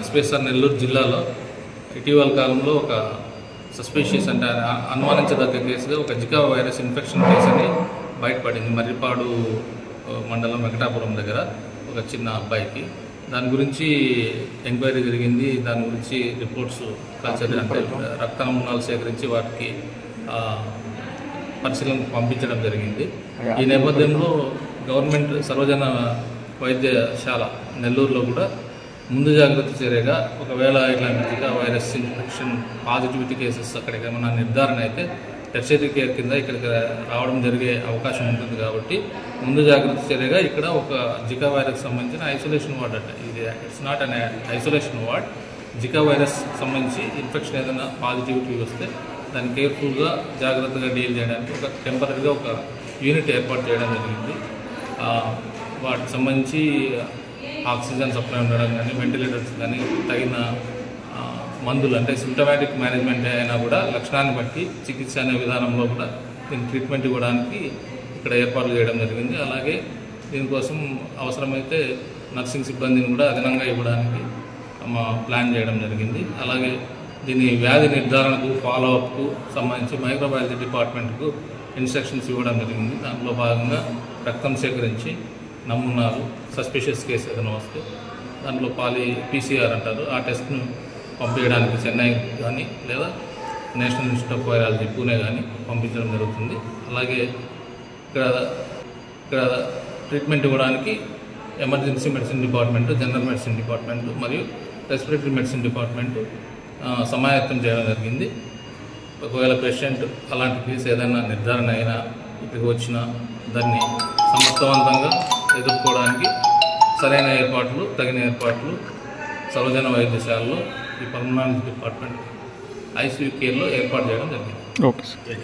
SPSR Nellore జిల్లాలో ఇటీవల కాలంలో ఒక సస్పీషియస్ అంటే అనుమానించదగ్గ కేసుగా ఒక జికా వైరస్ ఇన్ఫెక్షన్ కేసు అని బయటపడింది. మర్రిపాడు మండలం వెంకటాపురం దగ్గర ఒక చిన్న అబ్బాయికి. దాని గురించి ఎంక్వైరీ జరిగింది. దాని గురించి రిపోర్ట్స్ కల్చర్ అంటే రక్త నమూనాలు సేకరించి వాటికి పరిశీలనకు పంపించడం జరిగింది. ఈ నేపథ్యంలో గవర్నమెంట్ సర్వజన వైద్యశాల నెల్లూరులో కూడా ముందు జాగ్రత్త చర్యగా ఒకవేళ ఇట్లాంటి Zika virus infection positivity cases అక్కడికి ఏమైనా నిర్ధారణ అయితే టెర్షరీ కేర్ కింద ఇక్కడికి రావడం జరిగే అవకాశం ఉంటుంది. కాబట్టి ముందు జాగ్రత్త చర్యగా ఇక్కడ ఒక జికా వైరస్ సంబంధించిన ఐసోలేషన్ వార్డ్ అంటే ఇది it's not an isolation ward. Zika virus సంబంధించి ఇన్ఫెక్షన్ ఏదైనా పాజిటివిటీ వస్తే దాన్ని కేర్ఫుల్గా జాగ్రత్తగా డీల్ చేయడానికి ఒక టెంపరీగా ఒక యూనిట్ ఏర్పాటు చేయడం జరిగింది. వాటికి సంబంధించి ఆక్సిజన్ సప్లై ఉండడం కానీ, వెంటిలేటర్స్ కానీ, తగిన మందులు అంటే సిమ్టమాటిక్ మేనేజ్మెంట్ అయినా కూడా లక్షణాన్ని బట్టి చికిత్స అనే విధానంలో కూడా దీనికి ట్రీట్మెంట్ ఇవ్వడానికి ఇక్కడ ఏర్పాట్లు చేయడం జరిగింది. అలాగే దీనికోసం అవసరమైతే నర్సింగ్ సిబ్బందిని కూడా అదనంగా ఇవ్వడానికి ప్లాన్ చేయడం జరిగింది. అలాగే దీని వ్యాధి నిర్ధారణకు ఫాలోఅప్కు సంబంధించి మైక్రోబయాలజీ డిపార్ట్మెంట్కు ఇన్స్ట్రక్షన్స్ ఇవ్వడం జరిగింది. దాంట్లో భాగంగా రక్తం సేకరించి నమూనాలు సస్పిషియస్ కేసు ఏదైనా వస్తే దాంట్లో పీసీఆర్ అంటారు, ఆ టెస్ట్ను పంపించడానికి చెన్నై కానీ లేదా national institute of virology Pune కానీ పంపించడం జరుగుతుంది. అలాగే ఇక్కడ ట్రీట్మెంట్ ఇవ్వడానికి emergency medicine department, general medicine department మరియు రెస్పిరేటరీ మెడిసిన్ డిపార్ట్మెంటు సమాయత్తం చేయడం జరిగింది. ఒకవేళ పేషెంట్ అలాంటి కేసు ఏదైనా నిర్ధారణ అయినా ఇక్కడికి వచ్చినా దాన్ని సమర్థవంతంగా ఎదుర్కోవడానికి సరైన ఏర్పాట్లు, తగిన ఏర్పాట్లు సర్వజన వైద్యశాలలో ఈ పల్మనాలజీ డిపార్ట్మెంట్ ఐసీయూ కేర్లో ఏర్పాటు చేయడం జరిగింది. Okay sir.